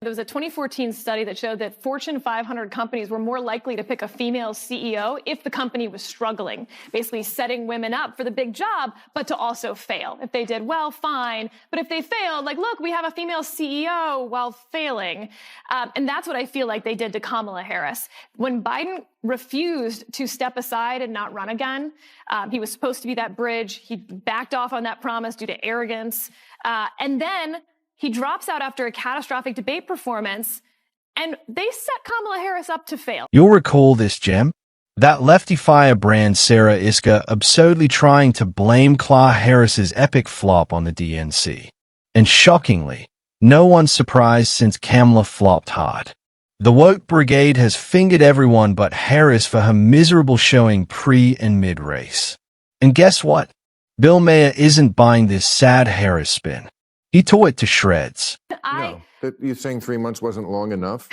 There was a 2014 study that showed that Fortune 500 companies were more likely to pick a female CEO if the company was struggling, basically setting women up for the big job, but to also fail. If they did well, fine. But if they failed, like, look, we have a female CEO while failing. And that's what I feel like they did to Kamala Harris. When Biden refused to step aside and not run again, he was supposed to be that bridge. He backed off on that promise due to arrogance. And then he drops out after a catastrophic debate performance, and they set Kamala Harris up to fail. You'll recall this, Gem. That lefty firebrand Sarah Isker absurdly trying to blame Kamala Harris's epic flop on the DNC. And shockingly, no one's surprised since Kamala flopped hard. The woke brigade has fingered everyone but Harris for her miserable showing pre- and mid-race. And guess what? Bill Maher isn't buying this sad Harris spin. He tore it to shreds. No, you're saying 3 months wasn't long enough?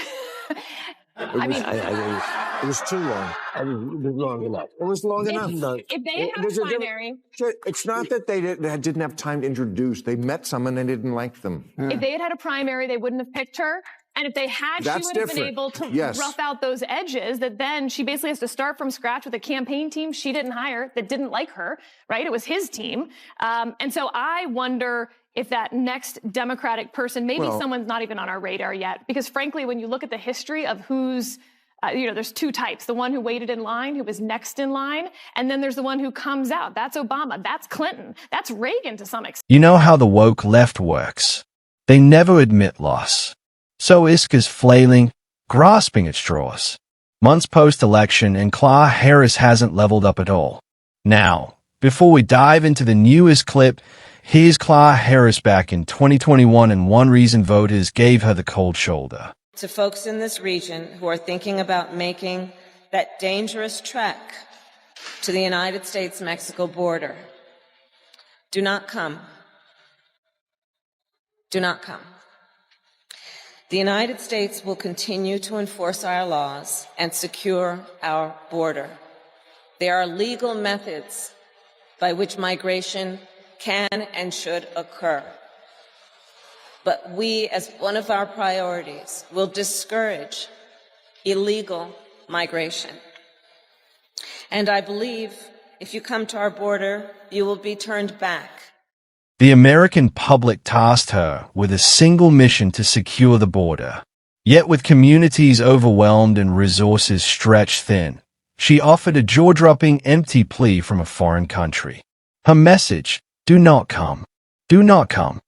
It was too long. It was long enough. It was long enough. If they had a primary... It's not that they didn't have time to introduce. They met someone and didn't like them. If they had a primary, they wouldn't have picked her. And if they had, she would have been able to rough out those edges that then she basically has to start from scratch with a campaign team she didn't hire that didn't like her, right? It was his team. And so I wonder if that next Democratic person, maybe someone's not even on our radar yet. Because frankly, when you look at the history of who's, there's two types. The one who waited in line, who was next in line, and then there's the one who comes out. That's Obama. That's Clinton. That's Reagan to some extent. You know how the woke left works. They never admit loss. So Isker's flailing, grasping at straws. Months post-election, and Kamala Harris hasn't leveled up at all. Now, before we dive into the newest clip, here's Kamala Harris back in 2021 and one reason voters gave her the cold shoulder. To folks in this region who are thinking about making that dangerous trek to the United States-Mexico border, do not come. Do not come. The United States will continue to enforce our laws and secure our border. There are legal methods by which migration can and should occur. But we, as one of our priorities, will discourage illegal migration. And I believe if you come to our border, you will be turned back. The American public tasked her with a single mission to secure the border. Yet with communities overwhelmed and resources stretched thin, she offered a jaw-dropping empty plea from a foreign country. Her message, do not come. Do not come.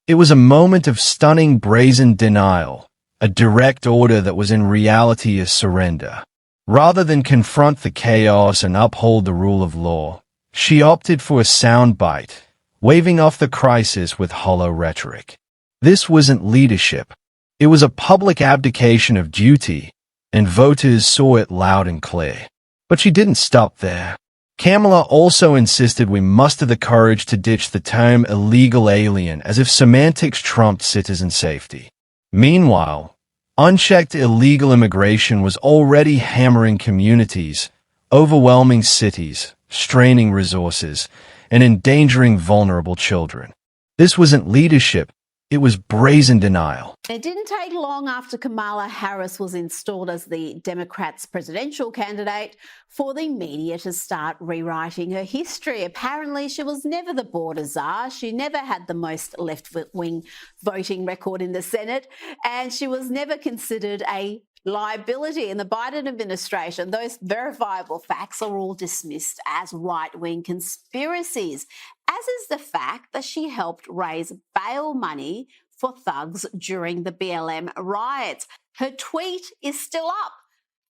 It was a moment of stunning brazen denial, a direct order that was in reality a surrender. Rather than confront the chaos and uphold the rule of law, she opted for a soundbite, waving off the crisis with hollow rhetoric. This wasn't leadership. It was a public abdication of duty, and voters saw it loud and clear. But she didn't stop there. Kamala also insisted we muster the courage to ditch the term illegal alien as if semantics trumped citizen safety. Meanwhile, unchecked illegal immigration was already hammering communities, overwhelming cities, straining resources, and endangering vulnerable children. This wasn't leadership, it was brazen denial. It didn't take long after Kamala Harris was installed as the Democrats' presidential candidate for the media to start rewriting her history. Apparently, she was never the border czar. She never had the most left-wing voting record in the Senate, and she was never considered a liability in the Biden administration. Those verifiable facts are all dismissed as right-wing conspiracies, as is the fact that she helped raise bail money for thugs during the BLM riots. Her tweet is still up.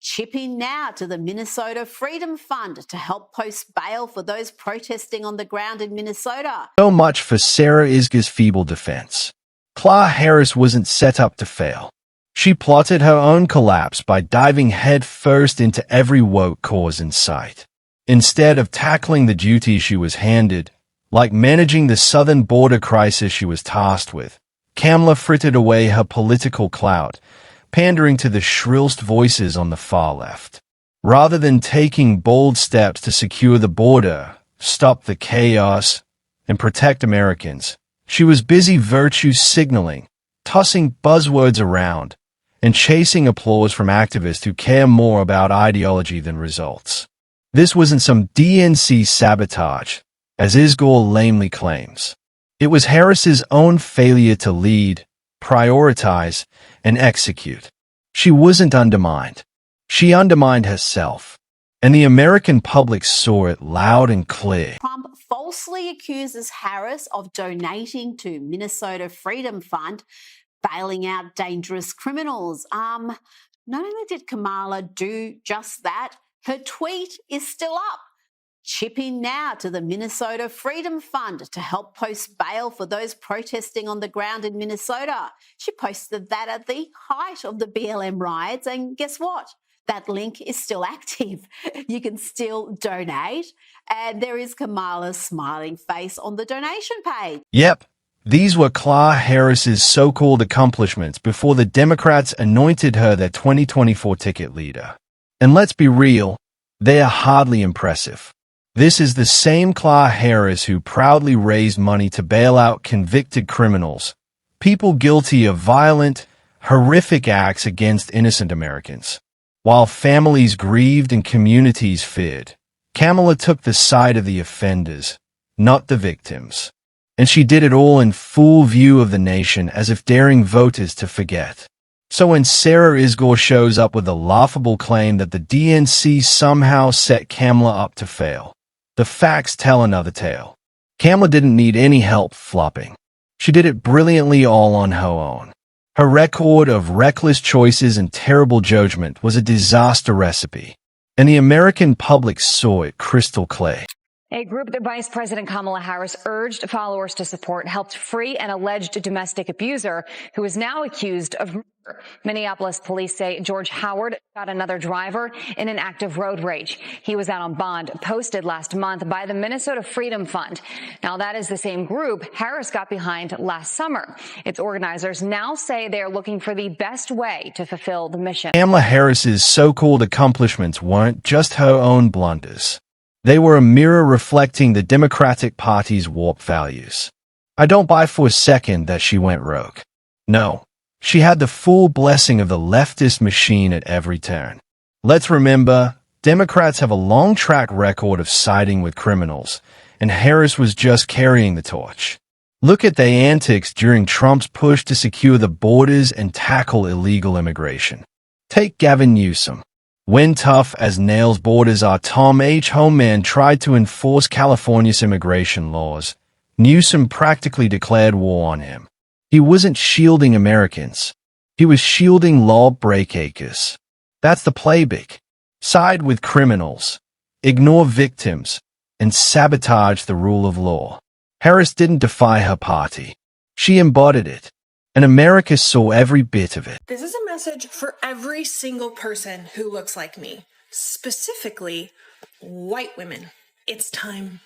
Chip in now to the Minnesota Freedom Fund to help post bail for those protesting on the ground in Minnesota. So much for Sarah Isker's feeble defense. Kamala Harris wasn't set up to fail. She plotted her own collapse by diving headfirst into every woke cause in sight. Instead of tackling the duties she was handed, like managing the southern border crisis she was tasked with, Kamala frittered away her political clout, pandering to the shrillest voices on the far left. Rather than taking bold steps to secure the border, stop the chaos, and protect Americans, she was busy virtue signaling, tossing buzzwords around, and chasing applause from activists who care more about ideology than results. This wasn't some DNC sabotage, as Isgor lamely claims. It was Harris's own failure to lead, prioritize, and execute. She wasn't undermined. She undermined herself. And the American public saw it loud and clear. Trump falsely accuses Harris of donating to Minnesota Freedom Fund, bailing out dangerous criminals. Not only did Kamala do just that, her tweet is still up. Chip in now to the Minnesota Freedom Fund to help post bail for those protesting on the ground in Minnesota. She posted that at the height of the BLM riots, and guess what? That link is still active. You can still donate, and there is Kamala's smiling face on the donation page. Yep, these were Kamala Harris's so-called accomplishments before the Democrats anointed her their 2024 ticket leader. And let's be real, they are hardly impressive. This is the same Kamala Harris who proudly raised money to bail out convicted criminals, people guilty of violent, horrific acts against innocent Americans. While families grieved and communities feared, Kamala took the side of the offenders, not the victims. And she did it all in full view of the nation, as if daring voters to forget. So when Sarah Isgor shows up with a laughable claim that the DNC somehow set Kamala up to fail, the facts tell another tale. Kamala didn't need any help flopping. She did it brilliantly all on her own. Her record of reckless choices and terrible judgment was a disaster recipe, and the American public saw it crystal clear. A group that Vice President Kamala Harris urged followers to support helped free an alleged domestic abuser who is now accused of murder. Minneapolis police say George Howard shot another driver in an act of road rage. He was out on bond posted last month by the Minnesota Freedom Fund. Now, that is the same group Harris got behind last summer. Its organizers now say they are looking for the best way to fulfill the mission. Kamala Harris's so-called accomplishments weren't just her own blunders. They were a mirror reflecting the Democratic Party's warped values. I don't buy for a second that she went rogue. No, she had the full blessing of the leftist machine at every turn. Let's remember, Democrats have a long track record of siding with criminals, and Harris was just carrying the torch. Look at their antics during Trump's push to secure the borders and tackle illegal immigration. Take Gavin Newsom. When tough as nails borders are, Tom H. Homeland tried to enforce California's immigration laws. Newsom practically declared war on him. He wasn't shielding Americans. He was shielding law breakers. That's the playbook. Side with criminals, ignore victims, and sabotage the rule of law. Harris didn't defy her party. She embodied it. And America saw every bit of it. This is a message for every single person who looks like me, specifically white women. It's time.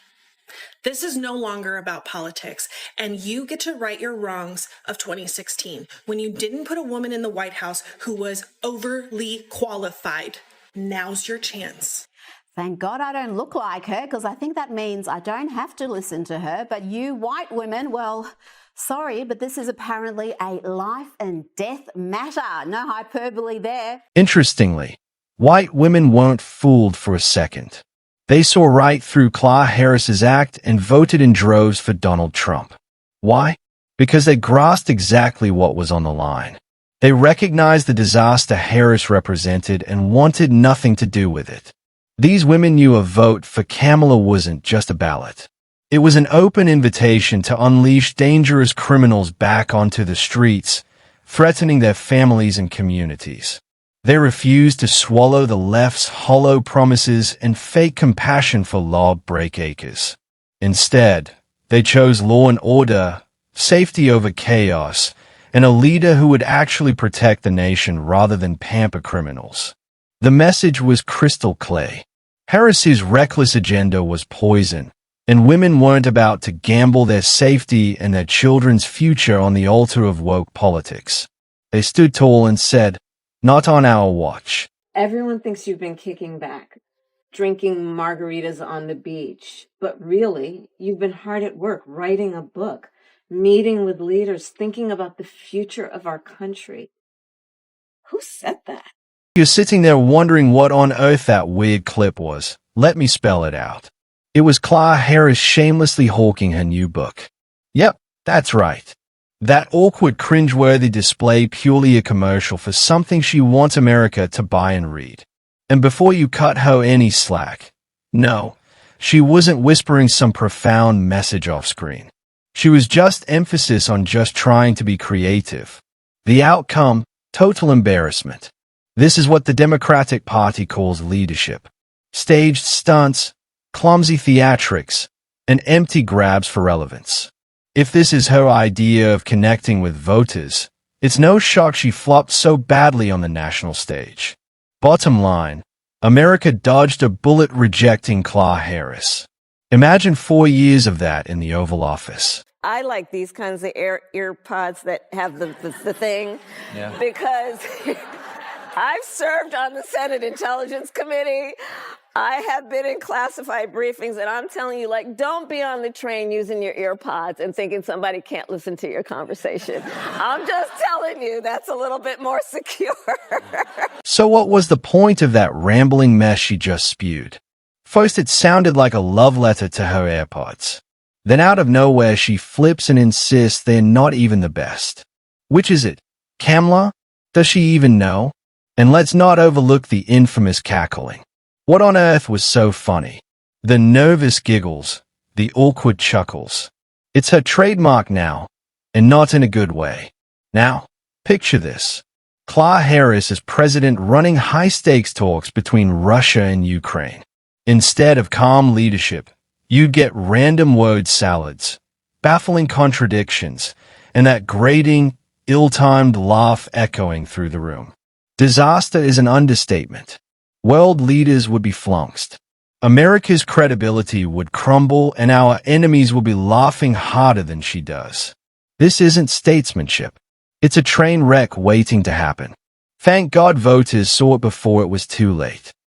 This is no longer about politics, and you get to right your wrongs of 2016 when you didn't put a woman in the White House who was overly qualified. Now's your chance. Thank God I don't look like her, because I think that means I don't have to listen to her. But you white women, well, sorry, but this is apparently a life and death matter. No hyperbole there. Interestingly, white women weren't fooled for a second. They saw right through Kamala Harris's act and voted in droves for Donald Trump. Why? Because they grasped exactly what was on the line. They recognized the disaster Harris represented and wanted nothing to do with it. These women knew a vote for Kamala wasn't just a ballot. It was an open invitation to unleash dangerous criminals back onto the streets, threatening their families and communities. They refused to swallow the left's hollow promises and fake compassion for law breakers. Instead, they chose law and order, safety over chaos, and a leader who would actually protect the nation rather than pamper criminals. The message was crystal clear. Harris's reckless agenda was poison, and women weren't about to gamble their safety and their children's future on the altar of woke politics. They stood tall and said, "Not on our watch." Everyone thinks you've been kicking back, drinking margaritas on the beach. But really, you've been hard at work writing a book, meeting with leaders, thinking about the future of our country. Who said that? You're sitting there wondering what on earth that weird clip was. Let me spell it out. It was Kamala Harris shamelessly hawking her new book. Yep, that's right. That awkward, cringeworthy display purely a commercial for something she wants America to buy and read. And before you cut her any slack, no, she wasn't whispering some profound message off screen. She was just emphasis on just trying to be creative. The outcome, total embarrassment. This is what the Democratic Party calls leadership. Staged stunts, clumsy theatrics, and empty grabs for relevance. If this is her idea of connecting with voters, it's no shock she flopped so badly on the national stage. Bottom line, America dodged a bullet rejecting Kamala Harris. Imagine 4 years of that in the Oval Office. I like these kinds of ear pods that have the thing, because I've served on the Senate Intelligence Committee. I have been in classified briefings, and I'm telling you, like, don't be on the train using your ear pods and thinking somebody can't listen to your conversation. I'm just telling you, that's a little bit more secure. So what was the point of that rambling mess she just spewed? First, it sounded like a love letter to her AirPods. Then out of nowhere, she flips and insists they're not even the best. Which is it? Kamala? Does she even know? And let's not overlook the infamous cackling. What on earth was so funny? The nervous giggles, the awkward chuckles. It's her trademark now, and not in a good way. Now, picture this. Kamala Harris as president running high-stakes talks between Russia and Ukraine. Instead of calm leadership, you'd get random word salads, baffling contradictions, and that grating, ill-timed laugh echoing through the room. Disaster is an understatement. World leaders would be flummoxed. America's credibility would crumble, and our enemies will be laughing harder than she does. This isn't statesmanship. It's a train wreck waiting to happen. Thank God voters saw it before it was too late.